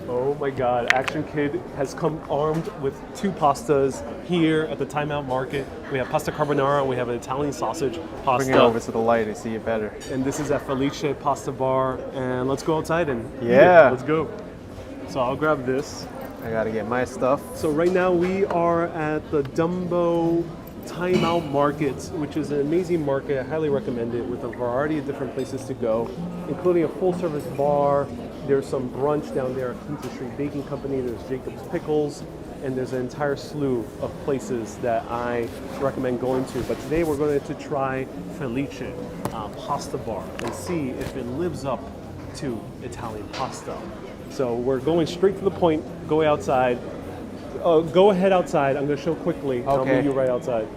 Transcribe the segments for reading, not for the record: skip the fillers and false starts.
Oh my God, Action Kid has come armed with two pastas here at the TimeOut Market. We have pasta carbonara and we have an Italian sausage pasta. Bring it over to the light and see it better. And this is at Felice Pasta Bar. And let's go outside and eat Yeah. it. Let's go. So I'll grab this. I gotta get my stuff. So right now we are at the DUMBO TimeOut Market, which is an amazing market. I highly recommend it with a variety of different places to go, including a full-service bar. There's some brunch down there at Quinta Street Baking Company. There's Jacob's Pickles, and there's an entire slew of places that I recommend going to. But today we're going to try Felice Pasta Bar and see if it lives up to Italian pasta. So we're going straight to the point. Go outside. Go ahead outside. I'm going to show quickly. Okay. I'll meet you right outside.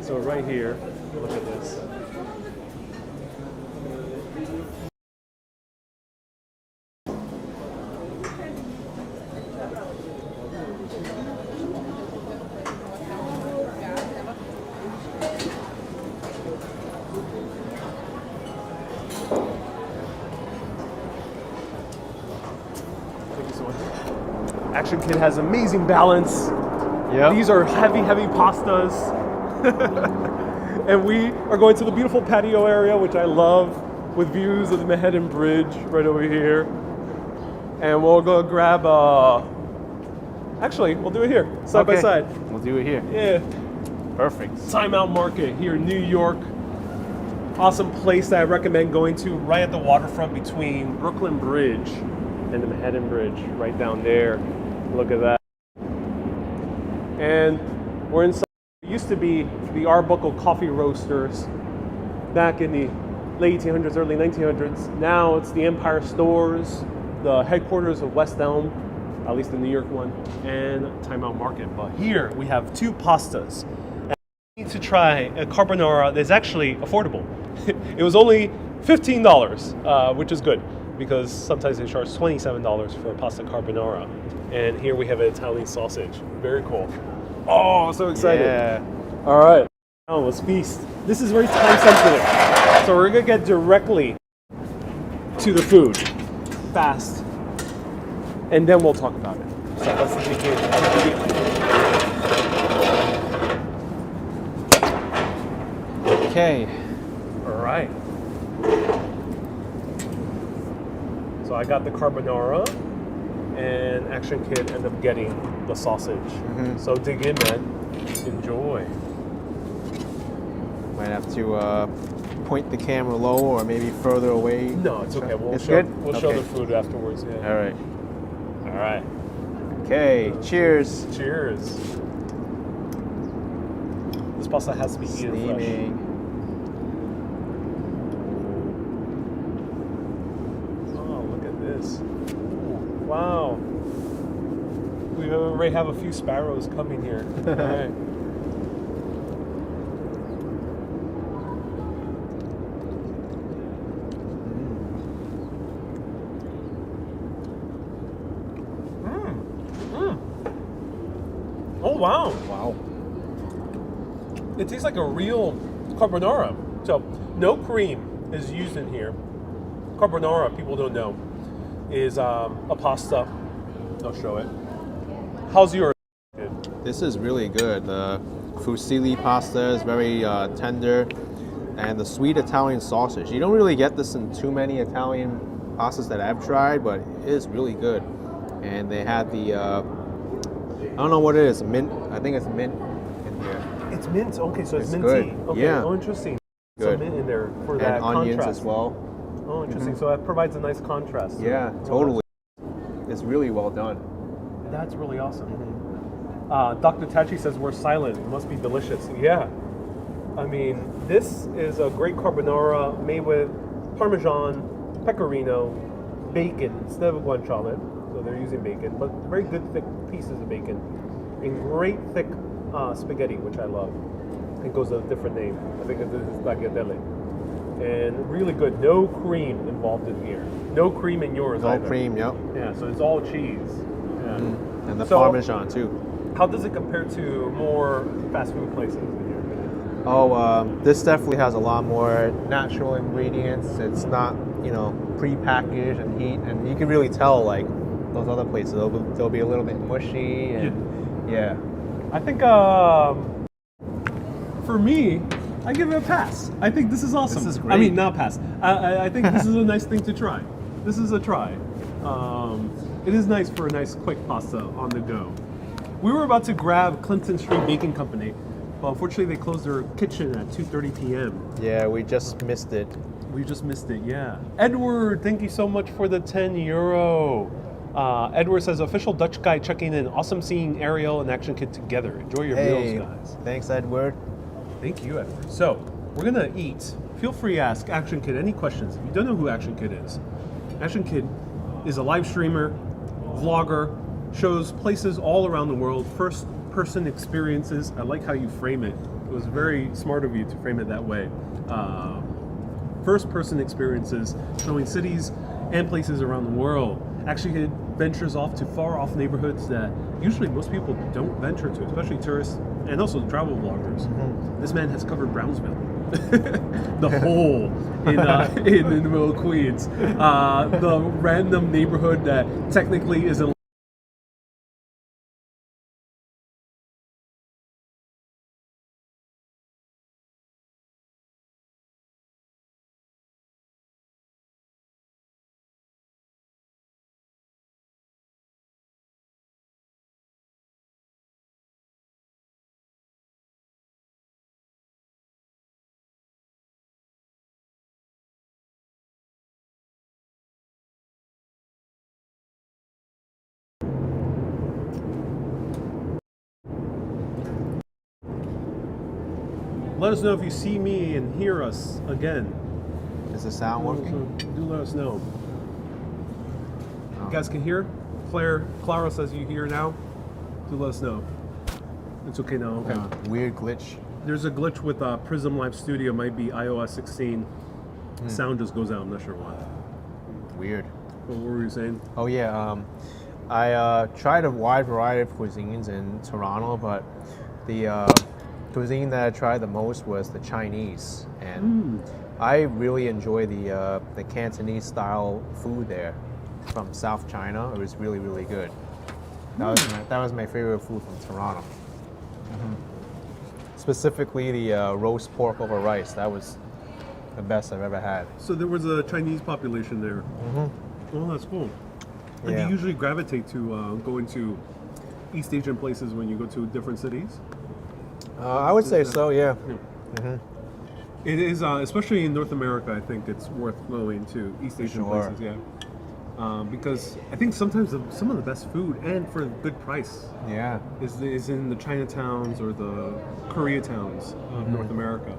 So right here, look at this. Action Kid has amazing balance. Yep. These are heavy, heavy pastas. And we are going to the beautiful patio area, which I love, with views of the Manhattan Bridge right over here. And we'll go grab, actually, we'll do it here, side by side. We'll do it here. Yeah. Perfect. TimeOut Market here in New York. Awesome place that I recommend going to right at the waterfront between Brooklyn Bridge and the Manhattan Bridge, right down there. Look at that. And we're inside. It used to be the Arbuckle Coffee Roasters back in the late 1800s, early 1900s. Now it's the Empire Stores, the headquarters of West Elm, at least the New York one, and TimeOut Market. But here we have two pastas. And I need to try a carbonara that's actually affordable. It was only $15, which is good, because sometimes they charge $27 for a pasta carbonara. And here we have an Italian sausage. Very cool. Oh, so excited. Yeah. All right. Now let's feast. This is very time sensitive. So we're going to get directly to the food fast. And then we'll talk about it. So let's begin. Okay. All right. So I got the carbonara, and Action Kid ended up getting the sausage. So dig in, man. Enjoy. Might have to point the camera low or maybe further away. No, it's okay. We'll it's show, good? We'll show the food afterwards. Yeah. All right. All right. Okay. Cheers. Cheers. This pasta has to be eaten fresh. Steaming. Wow. We already have a few sparrows coming here. All right. Oh, wow. Wow. It tastes like a real carbonara. So, no cream is used in here. Carbonara, people don't know, is a pasta. I'll show it. How's yours? This is really good. The fusilli pasta is very tender, and the sweet Italian sausage. You don't really get this in too many Italian pastas that I've tried, but it is really good. And they had the, I don't know what it is, mint. I think it's mint in here. It's mint. Okay, so it's minty. Good. Okay. Yeah. Oh, interesting. Good. Some mint in there for And that onions contrast as well. Oh, interesting. So that provides a nice contrast. Yeah, totally. It's really well done. That's really awesome. Dr. Tachi says we're silent. It must be delicious. Yeah. I mean, this is a great carbonara made with Parmesan, pecorino, bacon instead of guanciale. So they're using bacon, but very good thick pieces of bacon. And great thick spaghetti, which I love. It goes with a different name. I think this is tagliatelle. And really good. No cream involved in here. No cream in yours No either. cream, yep. Yeah, so it's all cheese. Yeah. And the So- Parmesan too. How does it compare to more fast food places in your opinion? Oh, this definitely has a lot more natural ingredients. It's not, you know, pre-packaged and heat, and you can really tell like those other places. They'll be a little bit mushy and yeah. I think for me, I give it a pass. I think this is awesome. This is I mean, great. not pass. I think this is a nice thing to try. This is a try. It is nice for a nice quick pasta on the go. We were about to grab Clinton Street Baking Company, but unfortunately they closed their kitchen at 2:30 p.m. Yeah, we just missed it. We just missed it, yeah. Edward, thank you so much for the 10 euro. Edward says, official Dutch guy checking in. Awesome seeing Ariel and Action Kid together. Enjoy your meals, guys. Thanks, Edward. Thank you, Edward. So, we're gonna eat. Feel free to ask Action Kid any questions. If you don't know who Action Kid is is a live streamer, vlogger, shows places all around the world, first person experiences. I like how you frame it. It was very smart of you to frame it that way. First person experiences showing cities and places around the world. Actually, it ventures off to far off neighborhoods that usually most people don't venture to, especially tourists and also travel vloggers. This man has covered Brownsville, the whole in the middle of Queens, the random neighborhood that technically isn't. Let us know if you see me and hear us again. Is the sound working? Do let us know. You guys can hear? Clara says you hear now. Do let us know. It's okay now. Okay. Weird glitch. There's a glitch with Prism Live Studio. Might be iOS 16. Sound just goes out. I'm not sure why. Weird. What were you saying? Oh yeah. I tried a wide variety of cuisines in Toronto, but the cuisine that I tried the most was the Chinese, and I really enjoy the Cantonese style food there from South China. It was really, really good. That was my favorite food from Toronto. Specifically the roast pork over rice. That was the best I've ever had. So there was a Chinese population there. Oh, that's cool. And do you usually gravitate to going to East Asian places when you go to different cities? I would say so, yeah. It is, especially in North America, I think it's worth going to East Asian places, yeah. Because I think sometimes some of the best food, and for a good price, is in the Chinatowns or the Koreatowns of North America.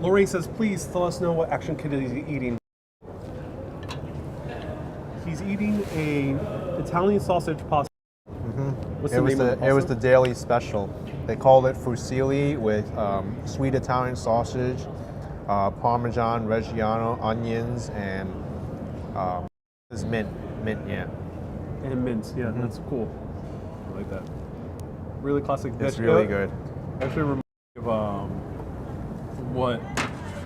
Lorraine says, please tell us know what Action Kid is eating. He's eating a Italian sausage pasta. What's the name of the pasta? It was the daily special. They called it fusilli with sweet Italian sausage, Parmesan Reggiano onions, and this mint, yeah. And mint, yeah, that's cool. I like that. Really classic dish. It's really good. Actually reminds me of what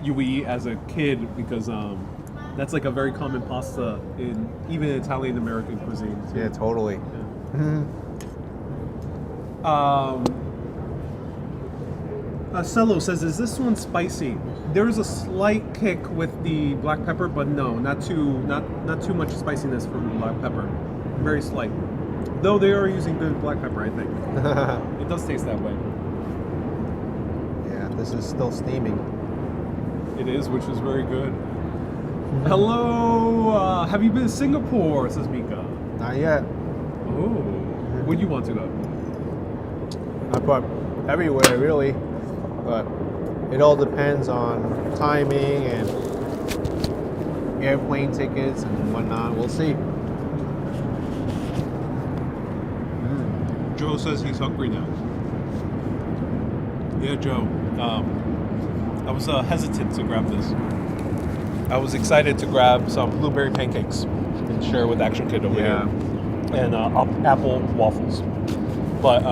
you would eat as a kid, because that's like a very common pasta in even Italian American cuisine too. Yeah, totally. Cello says, is this one spicy? There's a slight kick with the black pepper, but no, not too much spiciness from the black pepper. Very slight. Though they are using good black pepper, I think. It does taste that way. Yeah, this is still steaming. It is, which is very good. Hello, have you been to Singapore? Says Mika. Not yet. Oh, where do you want to go? I put everywhere really, but it all depends on timing and airplane tickets and whatnot. We'll see. Joe says he's hungry now. Yeah, Joe. I was hesitant to grab this. I was excited to grab some blueberry pancakes and share with Action Kid over here, and apple waffles. But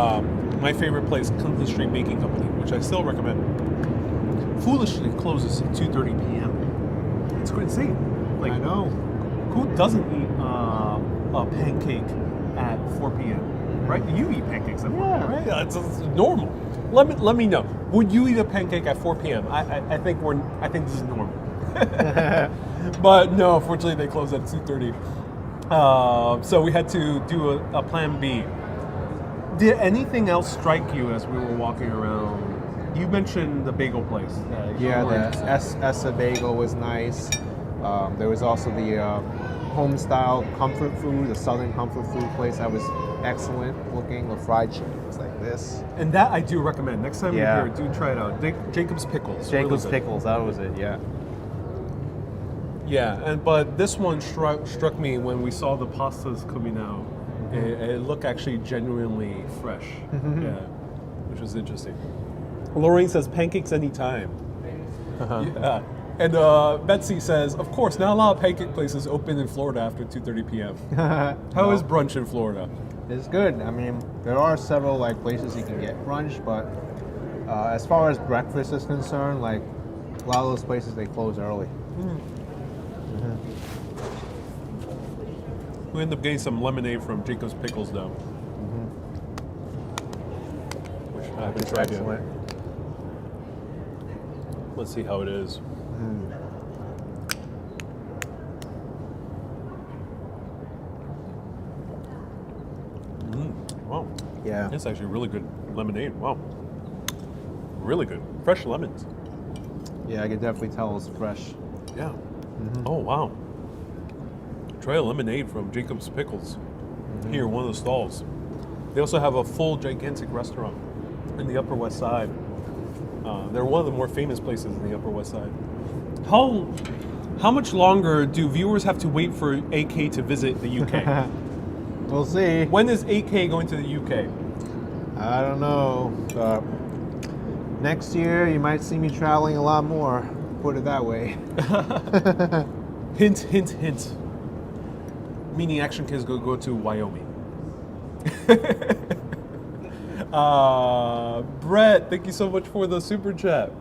my favorite place, Clinton Street Baking Company, which I still recommend, foolishly closes at 2:30 p.m. It's insane. Like, I know. who doesn't eat a pancake at 4 p.m., right? You eat pancakes at 4 p.m., right? It's normal. Let me know. Would you eat a pancake at 4 p.m.? I think this is normal. But no, unfortunately they close at 2:30. So we had to do a plan B. Did anything else strike you as we were walking around? You mentioned the bagel place. The Essa bagel was nice. There was also the home style comfort food, the southern comfort food place that was excellent looking with fried chickens like this. And that I do recommend. Next time you're here, do try it out. Jacob's Pickles. Jacob's Pickles, that was it, yeah. Yeah, but this one struck me when we saw the pastas coming out. It looked actually genuinely fresh. Yeah, which was interesting. Lorraine says pancakes anytime. Yeah. And Betsy says, of course, not a lot of pancake places open in Florida after 2:30 p.m. How is brunch in Florida? It's good. I mean, there are several like places you can get brunch, but as far as breakfast is concerned, like a lot of those places they close early. We end up getting some lemonade from Jacob's Pickles though. Which I haven't tried yet. Let's see how it is. Wow. Yeah. It's actually really good lemonade. Wow. Really good. Fresh lemons. Yeah, I can definitely tell it's fresh. Yeah. Oh, wow. Try a lemonade from Jacob's Pickles. Here, one of the stalls. They also have a full, gigantic restaurant in the Upper West Side. They're one of the more famous places in the Upper West Side. How much longer do viewers have to wait for AK to visit the UK? We'll see. When is AK going to the UK? I don't know. Next year, you might see me traveling a lot more. Put it that way. Hint, hint, hint. Meaning Action Kids go to Wyoming. Brett, thank you so much for the super chat.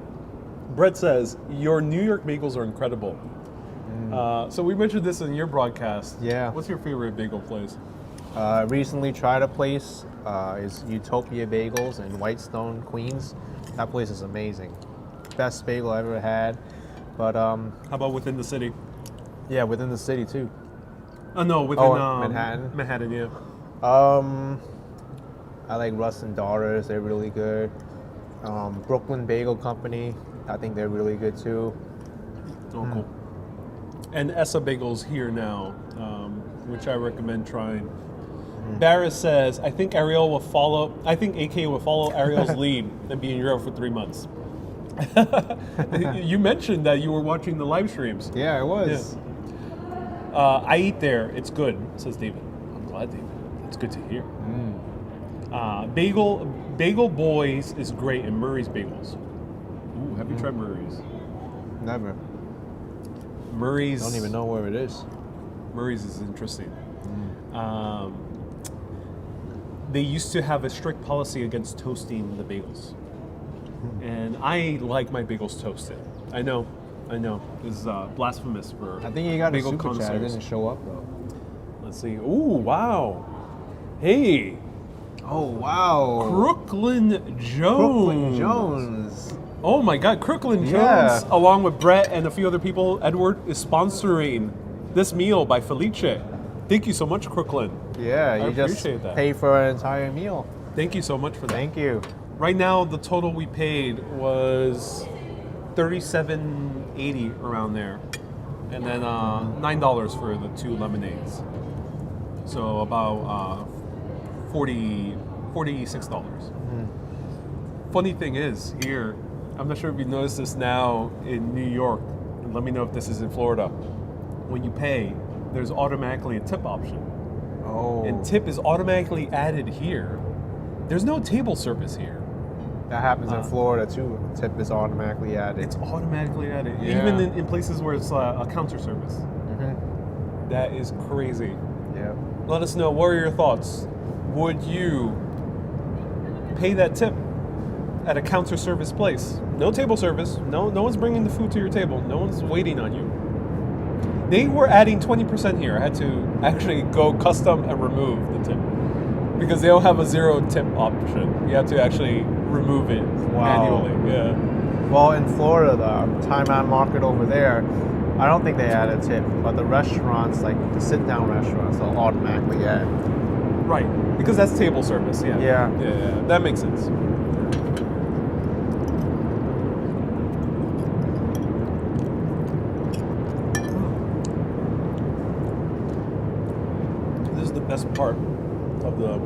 Brett says, your New York bagels are incredible. So we mentioned this in your broadcast. Yeah. What's your favorite bagel place? Recently tried a place, is Utopia Bagels in Whitestone, Queens. That place is amazing. Best bagel I ever had. But How about within the city? yeah, within the city too. No, within Manhattan. Manhattan, yeah. I like Russ and Daughters, they're really good. Brooklyn Bagel Company, I think they're really good too. Oh, cool. And Essa Bagels here now, which I recommend trying. Barris says, I think AK will follow Ariel's lead and be in Europe for 3 months. You mentioned that you were watching the live streams. Yeah, I was. Yeah. I eat there. It's good, says David. I'm glad, David. It's good to hear. Bagel Boys is great, and Murray's Bagels. Ooh, have you tried Murray's? Never. Murray's. Don't even know where it is. Murray's is interesting. They used to have a strict policy against toasting the bagels. And I like my bagels toasted. I know. This is blasphemous for I think you got a bagel super chat. It connoisseurs. didn't show up though. Let's see. Ooh, wow. Hey, Oh wow. Crooklyn Jones. Crooklyn Jones. Oh my God, Crooklyn Jones, Yeah. along with Brett and a few other people, Edward, is sponsoring this meal by Felice. Thank you so much, Crooklyn. Yeah, I you just appreciate that. pay for an entire meal. Thank you so much for that. Thank you. Right now, the total we paid was $37.80 around there, and then $9 for the 2 lemonades. So about $46. Funny thing is, here, I'm not sure if you noticed this now in New York, and let me know if this is in Florida. When you pay, there's automatically a tip option. Oh. And tip is automatically added here. There's no table service here. That happens in Florida too. Tip is automatically added. It's automatically added, Yeah. even in places where it's a counter service. That is crazy. Yeah. Let us know, what are your thoughts? Would you pay that tip at a counter service place? No table service. No one's bringing the food to your table. No one's waiting on you. They were adding 20% here. I had to actually go custom and remove the tip because they don't have a 0 tip option. You have to actually remove it manually. Yeah. Well, in Florida, the TimeOut market over there, I don't think they add a tip, but the restaurants, like the sit-down restaurants, they'll automatically add. Right, because that's table service. Yeah. Yeah. That makes sense. This is the best part of the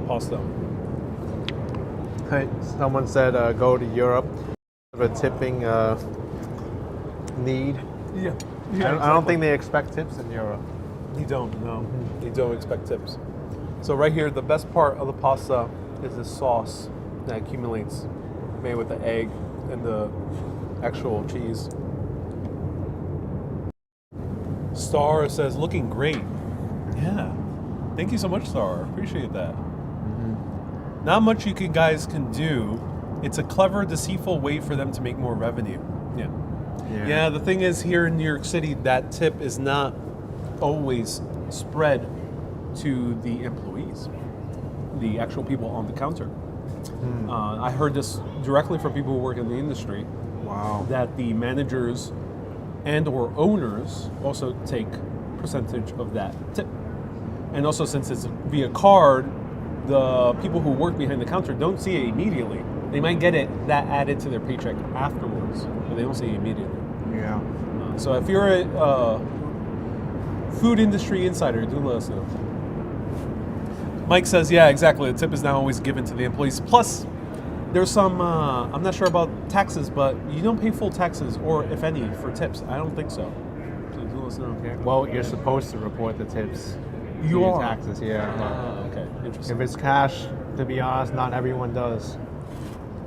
pasta. Hey, someone said go to Europe for a tipping need. Yeah. I don't think they expect tips in Europe. You don't, no. You don't expect tips. So right here, the best part of the pasta is the sauce that accumulates, made with the egg and the actual cheese. Star says, looking great. Yeah. Thank you so much, Star. Appreciate that. Not much you guys can do. It's a clever, deceitful way for them to make more revenue. Yeah, the thing is, here in New York City, that tip is not always spread to the employees, the actual people on the counter. I heard this directly from people who work in the industry. Wow. That the managers and or owners also take percentage of that tip. And also, since it's via card, the people who work behind the counter don't see it immediately. They might get that added to their paycheck afterwards, but they don't see it immediately. Yeah. So if you're a food industry insider, do let us know. Mike says, yeah, exactly. The tip is now always given to the employees. Plus, there's some, I'm not sure about taxes, but you don't pay full taxes, or if any, for tips. I don't think so. So do let us know. Yeah. Well, you're supposed to report the tips. You are? Taxes, yeah. Okay, interesting. If it's cash, to be honest, not everyone does.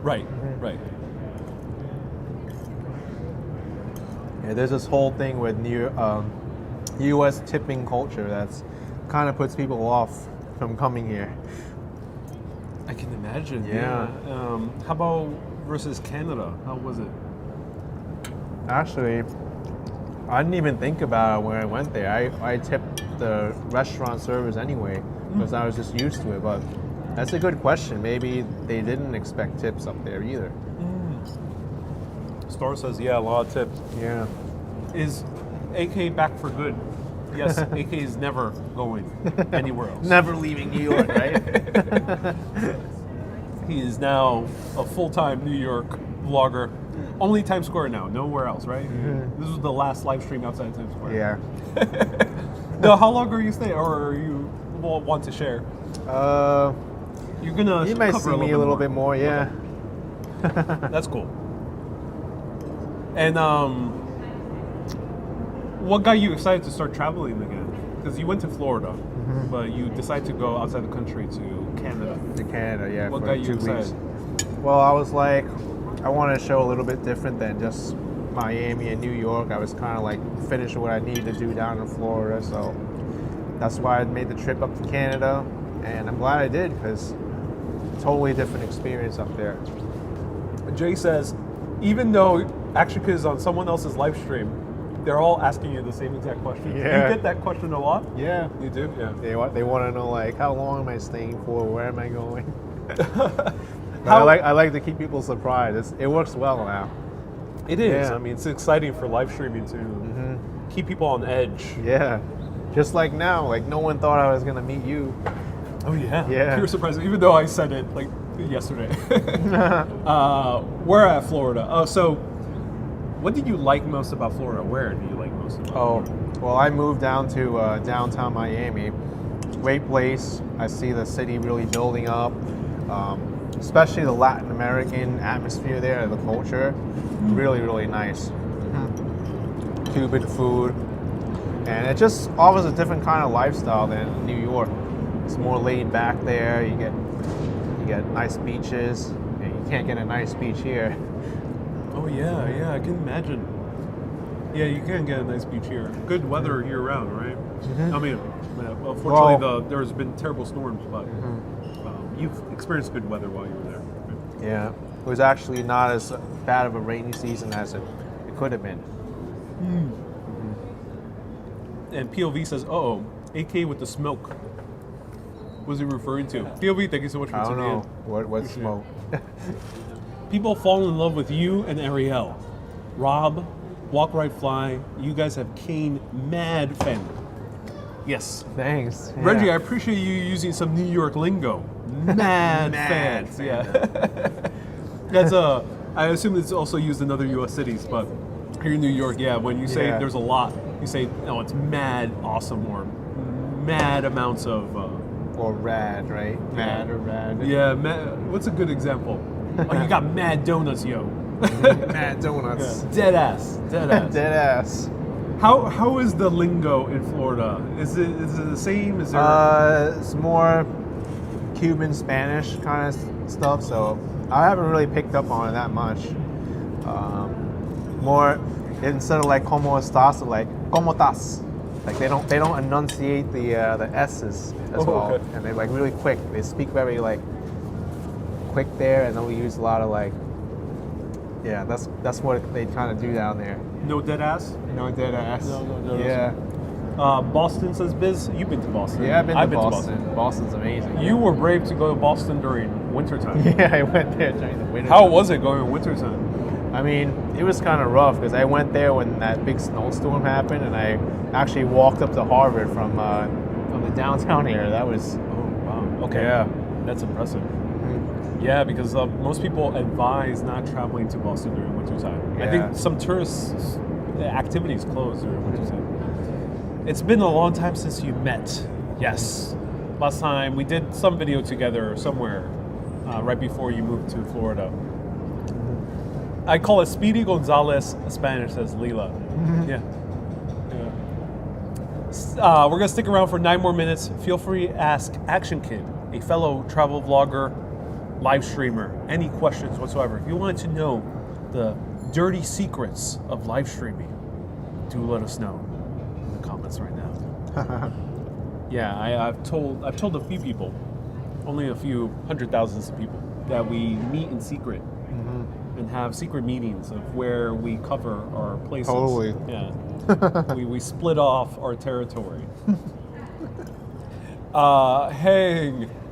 Right, right. Yeah, there's this whole thing with U.S. tipping culture that's kind of puts people off from coming here. I can imagine. Yeah. How about versus Canada? How was it? Actually, I didn't even think about it when I went there. I tipped the restaurant servers anyway because I was just used to it. But that's a good question. Maybe they didn't expect tips up there either. Star says, yeah, a lot of tips. Yeah. Is AK back for good? Yes, AK is never going anywhere else. Never leaving New York, right? He is now a full-time New York vlogger. Only Times Square now, nowhere else, right? This was the last live stream outside of Times Square. Yeah. Now, how long are you staying, or are you want to share? You're gonna. You might see me a little bit more, yeah. Okay. That's cool. And what got you excited to start traveling again? Because you went to Florida, but you decided to go outside the country to Canada. To Canada, yeah. What for got you 2 excited? weeks. Well, I was like, I wanted to show a little bit different than just Miami and New York. I was kind of like finishing what I needed to do down in Florida, so that's why I made the trip up to Canada, and I'm glad I did because totally different experience up there. Jay says, even though actually because on someone else's live stream, they're all asking you the same exact question. Yeah. You get that question a lot? Yeah. You do? Yeah. They want to know like how long am I staying for? Where am I going? I like to keep people surprised. It works well now. It is. Yeah. I mean, it's exciting for live streaming to keep people on edge. Yeah. Just like now, like no one thought I was gonna meet you. Oh yeah. Yeah. You were surprised, even though I said it like yesterday. We're at Florida. Oh, so what did you like most about Florida? Where do you like most about Florida? Well, I moved down to downtown Miami. Great place. I see the city really building up. Especially the Latin American atmosphere there, the culture, really, really nice. Cuban food, and it just offers a different kind of lifestyle than New York. It's more laid back there. You get nice beaches. You can't get a nice beach here. Oh yeah, I can imagine. Yeah, you can get a nice beach here. Good weather year round, right? I mean, unfortunately, there's been terrible storms, but you've experienced good weather while you were there. Right? Yeah, it was actually not as bad of a rainy season as it could have been. And POV says, "Uh-oh, AK with the smoke." What is he referring to? POV, thank you so much for I don't tuning know in. what smoke. People fall in love with you and Ariel. Rob, Walk Right Fly, you guys have Kane mad fan. Yes. Thanks. Yeah. Reggie, I appreciate you using some New York lingo. Mad fans. Yeah. That's I assume it's also used in other U.S. cities, but here in New York, yeah, when you say there's a lot, you say, oh, it's mad awesome or mad amounts of... or rad, right? Mad or rad. Yeah, what's a good example? Oh, you got mad donuts, yo. Mad donuts. Yeah. Dead ass. Dead ass. How is the lingo in Florida? Is it the same? Is there? It's more Cuban Spanish kind of stuff, so I haven't really picked up on it that much. More instead of like como estás, like como estás. Like they don't enunciate the s's as well, okay. and they're like really quick. They speak very like quick there, and they'll use a lot of like. Yeah, that's what they kind of do down there. No dead ass? No dead ass. No. Yeah. Boston says Biz. You've been to Boston. Yeah, I've been to Boston. Boston's amazing. You were brave to go to Boston during wintertime. Yeah, I went there during the winter. How was it going in wintertime? I mean, it was kind of rough because I went there when that big snowstorm happened, and I actually walked up to Harvard from the downtown area. That was. Oh wow. Okay. Yeah. That's impressive. Yeah, because most people advise not traveling to Boston during wintertime. Yeah. I think some tourist activities close during wintertime. It's been a long time since you met. Yes. Last time we did some video together somewhere right before you moved to Florida. I call it Speedy Gonzalez, Spanish says Lila. Yeah. We're going to stick around for 9 more minutes. Feel free to ask Action Kid, a fellow travel vlogger, live streamer, any questions whatsoever. If you wanted to know the dirty secrets of live streaming, do let us know in the comments right now. Yeah, I've told a few people, only a few 100,000s of people, that we meet in secret and have secret meetings of where we cover our places. Totally. Yeah. we split off our territory. Hey,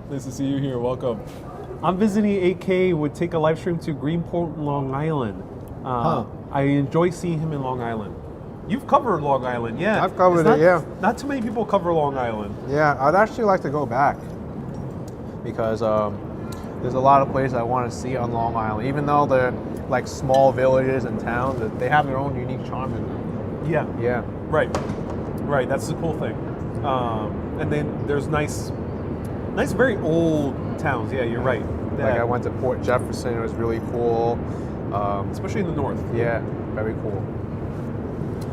nice to see you here. Welcome. I'm visiting AK. Would take a live stream to Greenport, Long Island. I enjoy seeing him in Long Island. You've covered Long Island, yeah. I've covered it, yeah. Not too many people cover Long Island. Yeah, I'd actually like to go back because there's a lot of places I want to see on Long Island. Even though they're like small villages and towns, they have their own unique charm in them. Yeah. Yeah. Right. That's the cool thing. And then there's nice, very old towns. Yeah, you're right. Like I went to Port Jefferson. It was really cool. Especially in the north. Yeah, very cool.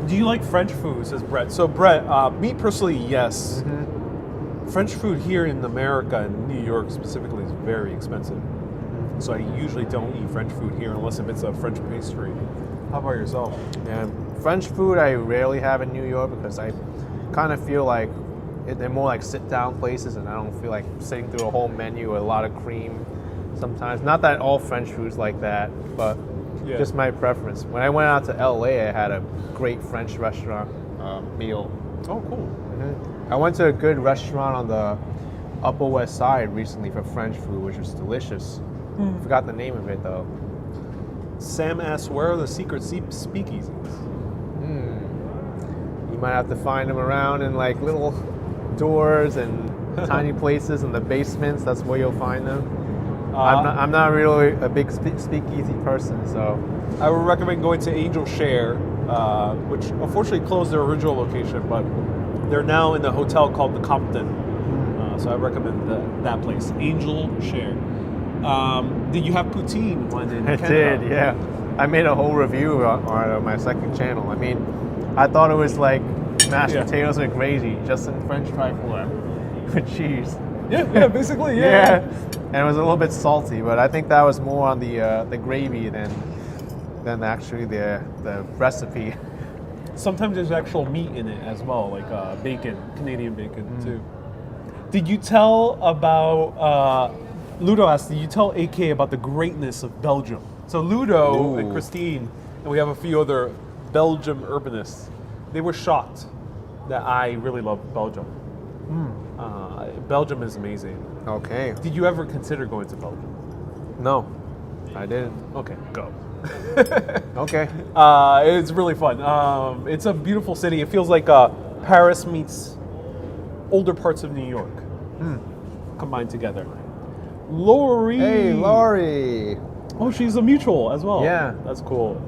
Do you like French food, says Brett? So Brett, me personally, yes. French food here in America, in New York specifically, is very expensive. So I usually don't eat French food here unless if it's a French pastry. How about yourself? Yeah, French food I rarely have in New York because I kind of feel like they're more like sit-down places, and I don't feel like sitting through a whole menu with a lot of cream sometimes. Not that all French food's like that, but just my preference. When I went out to LA, I had a great French restaurant meal. Oh, cool. I went to a good restaurant on the Upper West Side recently for French food, which was delicious. I forgot the name of it though. Sam asks, where are the secret speakeasies? You might have to find them around in like little doors and tiny places in the basements. That's where you'll find them. I'm not really a big speakeasy person, so I would recommend going to Angel Share, which unfortunately closed their original location, but they're now in the hotel called the Compton. So I recommend that place, Angel Share. Did you have poutine when in Canada? I did, yeah. I made a whole review on my second channel. I mean, I thought it was like mashed potatoes with gravy, just in French fry form with cheese. Yeah, basically, yeah. And it was a little bit salty, but I think that was more on the gravy than actually the recipe. Sometimes there's actual meat in it as well, like bacon, Canadian bacon too. Did you tell about, Ludo asked, did you tell AK about the greatness of Belgium? So Ludo and Christine, and we have a few other Belgium urbanists, they were shocked that I really love Belgium. Belgium is amazing. Okay. Did you ever consider going to Belgium? No, I didn't. Okay, go. Okay. It's really fun. It's a beautiful city. It feels like Paris meets older parts of New York combined together. Lori. Hey, Laurie. Oh, she's a mutual as well. Yeah. That's cool.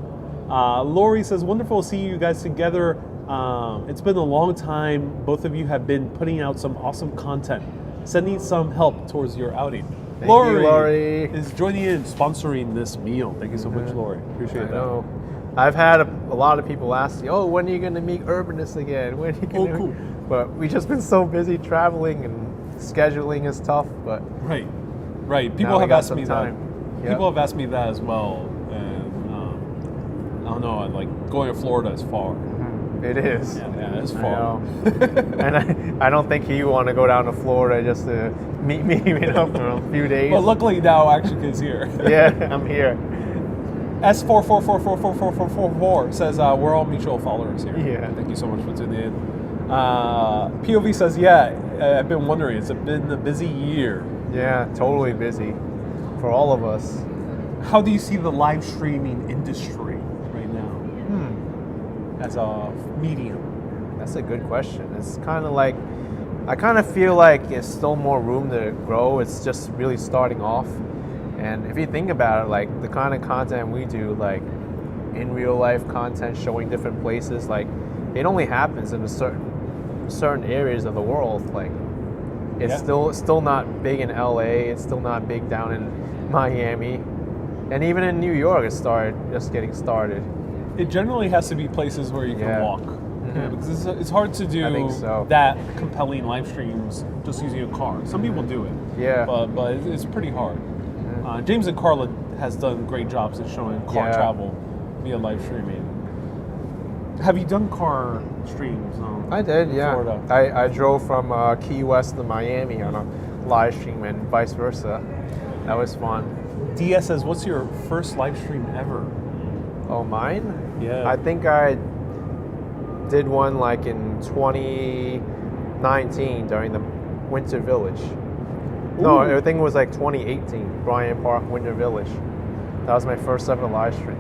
Lori says, wonderful to see you guys together. It's been a long time. Both of you have been putting out some awesome content. Sending some help towards your outing. Thank you, Lori. Is joining in, sponsoring this meal. Thank you so much, Lori. Appreciate that. know. I've had a lot of people ask me, oh, when are you going to meet Urbanist again? When are you gonna cool. But we've just been so busy traveling and scheduling is tough. But Right. People now we have got asked some me time. that. Yep. People have asked me that as well. And I don't know, like going to Florida is far. It is. Yeah, it's I far. know. And I don't think you want to go down to Florida just to meet me, for a few days. But luckily now actually is here. Yeah, I'm here. S44444444 says we're all mutual followers here. Yeah. Thank you so much for tuning in. POV says, yeah, I've been wondering. It's been a busy year. Yeah, totally busy for all of us. How do you see the live streaming industry right now as a medium? That's a good question. It's kind of like, I kind of feel like there's still more room to grow. It's just really starting off. And if you think about it, like the kind of content we do, like in real life content showing different places, like it only happens in certain areas of the world. Like it's still not big in LA. It's still not big down in Miami. And even in New York, it's just getting started. It generally has to be places where you can Yeah. walk. Yeah, because it's hard to do I think so. that compelling live streams just using a car. Some people do it, Yeah. but it's pretty hard. James and Carla has done great jobs at showing car Yeah. travel via live streaming. Have you done car streams? I did, in yeah. Florida? I drove from Key West to Miami on a live stream and vice versa. That was fun. DS says, what's your first live stream ever? Oh, mine? Yeah. I think I did one like in 2019 during the Winter Village. No, Ooh. I think it was like 2018, Bryant Park, Winter Village. That was my first ever live stream.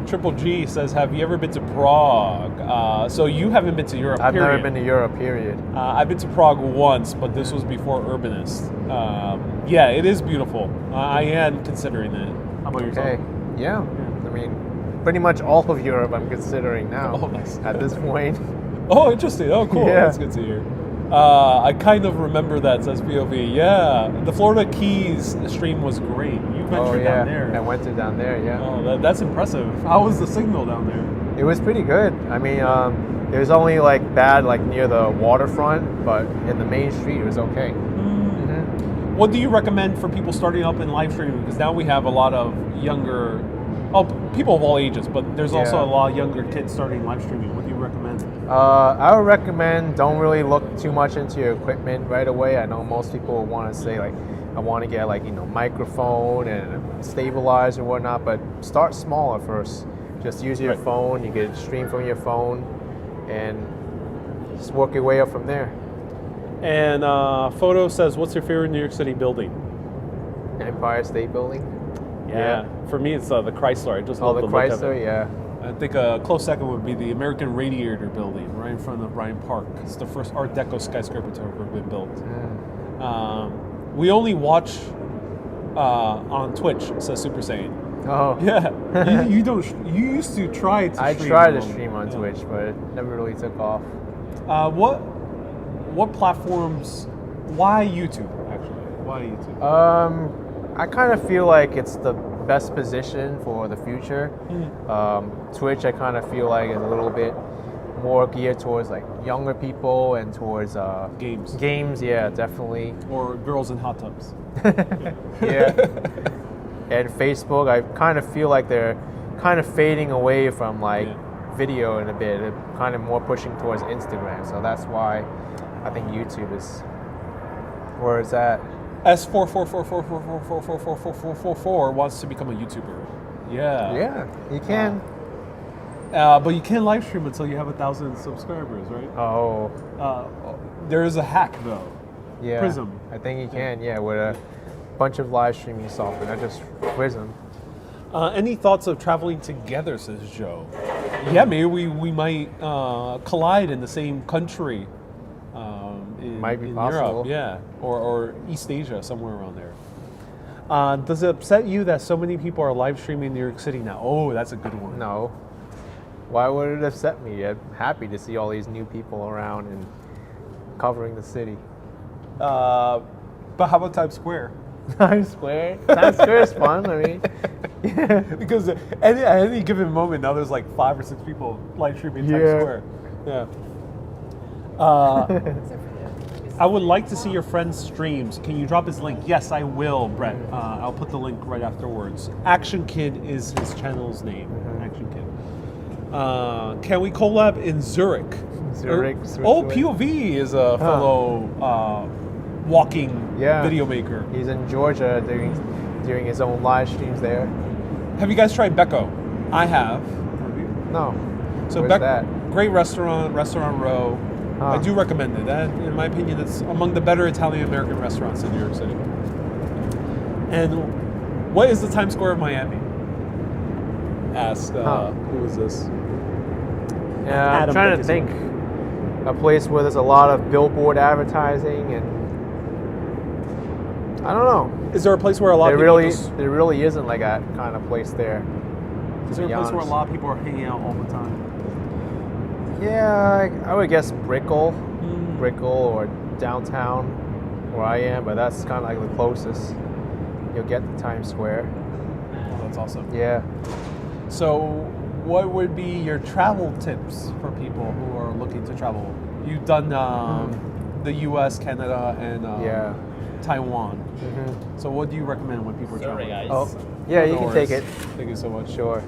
Triple G says, have you ever been to Prague? So you haven't been to Europe, I've period. never been to Europe, period. I've been to Prague once, but this was before Urbanist. Yeah, it is beautiful. I am considering it. How about yourself? Okay, yeah. I mean, pretty much all of Europe I'm considering now Oh, nice. at this point. Oh, interesting. Oh, cool. Yeah. That's good to hear. I kind of remember that, says POV. Yeah, the Florida Keys stream was great. You ventured down there. I went to down there, yeah. Oh, that's impressive. How was the signal down there? It was pretty good. I mean, it was only like bad like near the waterfront, but in the main street it was okay. What do you recommend for people starting up in live streaming? Because now we have a lot of younger, people of all ages, but there's also a lot of younger kids starting live streaming. What do you recommend? I would recommend don't really look too much into your equipment right away. I know most people want to say like, I want to get like, microphone and stabilizer and whatnot, but start small at first. Just use your phone, you can stream from your phone, and just work your way up from there. And Photo says, what's your favorite New York City building? Empire State Building. Yeah. For me, it's the Chrysler. I just love The the look of Chrysler, it. yeah. I think a close second would be the American Radiator building right in front of Bryant Park. It's the first Art Deco skyscraper to ever been built. We only watch on Twitch, says Super Saiyan. Oh. Yeah. you don't. You used to try to I stream. tried to stream on Twitch, but it never really took off. What platforms? Why YouTube? Actually, why YouTube? I kind of feel like it's the best position for the future. Twitch, I kind of feel like is a little bit more geared towards like younger people and towards Games. Games, yeah, definitely. Or girls in hot tubs. Yeah. And Facebook, I kind of feel like they're kind of fading away from like video in a bit. They're kind of more pushing towards Instagram. So that's why I think YouTube is where it's at. S4444444444 wants to become a YouTuber. Yeah. Yeah, you can. But you can't live stream until you have 1,000 subscribers, right? Oh, There is a hack though. yeah. Prism. I think you can, yeah, with a bunch of live streaming software, not just Prism. Any thoughts of traveling together, says Joe? Yeah, maybe we might collide in the same country. Might be in possible. Europe, yeah, or East Asia, somewhere around there. Does it upset you that so many people are live streaming in New York City now? Oh, that's a good one. No. Why would it upset me? I'm happy to see all these new people around and covering the city. But how about Times Square? Times Square? Times Square is fun, I mean. Yeah. Because at any given moment now there's like 5 or 6 people live streaming Times Yeah. Square. Yeah. I would like to see your friend's streams. Can you drop his link? Yes, I will, Brett. I'll put the link right afterwards. Action Kid is his channel's name. Action Kid. Can we collab in Zurich? Zurich, Oh, Switzerland. POV is a fellow walking video maker. He's in Georgia doing his own live streams there. Have you guys tried Becco? I have. No. So Where's that? Great restaurant Row. I do recommend it. That, in my opinion, it's among the better Italian-American restaurants in New York City. And what is the Times Square of Miami? Asked, who is this? Yeah, I'm Adam, trying to thank think. you A place where there's a lot of billboard advertising and I don't know. Is there a place where a lot There of people really, just, there really isn't like that kind of place there. is there a place where a lot of people are hanging out all the time? Yeah, I would guess Brickell or downtown where I am, but that's kind of like the closest you'll get to Times Square. Oh, that's awesome. Yeah. So, what would be your travel tips for people who are looking to travel? You've done the U.S., Canada, and Taiwan. So, what do you recommend when people are traveling? guys. Oh, yeah, you No can worries. take it. Thank you so much. Sure.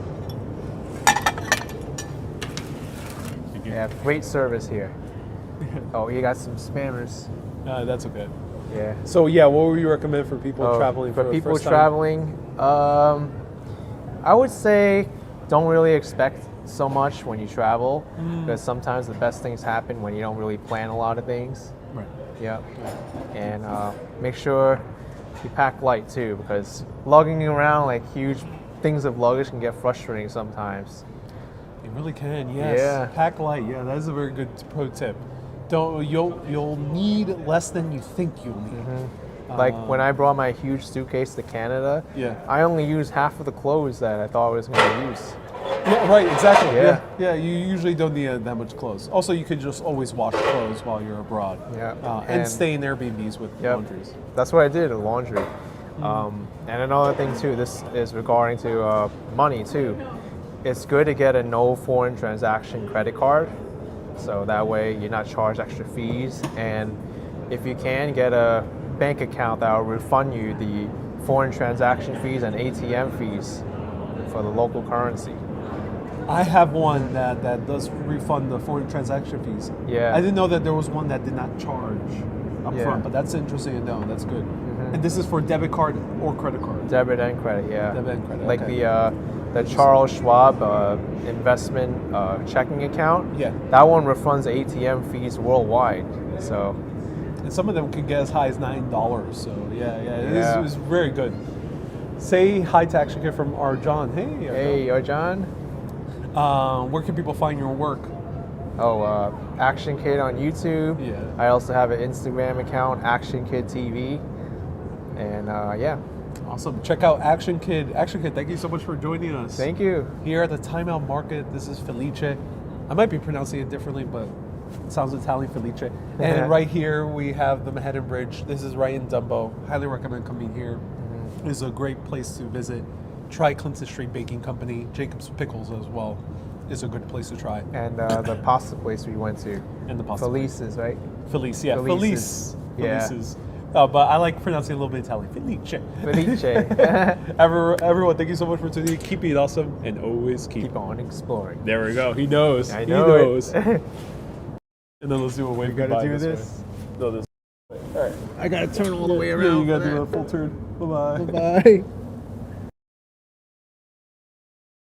Thank you. Yeah, great service here. Oh, you got some spammers. That's okay. Yeah. So, yeah, what would you recommend for people traveling for the people first time? traveling? I would say don't really expect so much when you travel because sometimes the best things happen when you don't really plan a lot of things. Right. Yep. And make sure you pack light too because lugging around like huge things of luggage can get frustrating sometimes. It really can, yes. Yeah. Pack light, yeah, that is a very good pro tip. You'll need less than you think you'll need. Like when I brought my huge suitcase to Canada, I only used half of the clothes that I thought I was going to use. Yeah, right, exactly. Yeah. Yeah, you usually don't need that much clothes. Also, you could just always wash clothes while you're abroad. Yeah. And stay in Airbnbs with laundries. That's what I did, the laundry. And another thing too, this is regarding to money too. It's good to get a no foreign transaction credit card. So that way you're not charged extra fees. And if you can, get a bank account that will refund you the foreign transaction fees and ATM fees for the local currency. I have one that does refund the foreign transaction fees. Yeah. I didn't know that there was one that did not charge up Yeah. front, but that's interesting to know. That's good. And this is for debit card or credit card? Debit and credit, yeah. Debit and credit, Like okay. the Charles Schwab investment checking account. Yeah. That one refunds ATM fees worldwide. So And some of them can get as high as $9. So Yeah. it is very good. Say hi to Action Kid from Arjan. Hey, Arjan. hey, John. Where can people find your work? Oh, Action Kid on YouTube. Yeah. I also have an Instagram account, Action Kid TV. And yeah, Awesome. Check out Action Kid. Action Kid, thank you so much for joining us. thank you. Here at the TimeOut Market, this is Felice. I might be pronouncing it differently, but it sounds Italian, Felice. And right here we have the Manhattan Bridge. This is right in Dumbo. Highly recommend coming here. It's a great place to visit. Try Clinton Street Baking Company. Jacob's Pickles as well is a good place to try. And the pasta place we went to. And the pasta. Felice's, right? Felice, yeah. Felice's. Felice. Yeah. Felice's. But I like pronouncing it a little bit Italian. Felice. Felice. Everyone, thank you so much for tuning in. Keep being awesome and always keep. Keep on exploring. There we go. He knows. I He know knows. it. And then let's do a wave We gotta goodbye do this this. way. No, this way. All right. I gotta turn all the way Yeah, around. you gotta do a full turn. Bye-bye. Bye.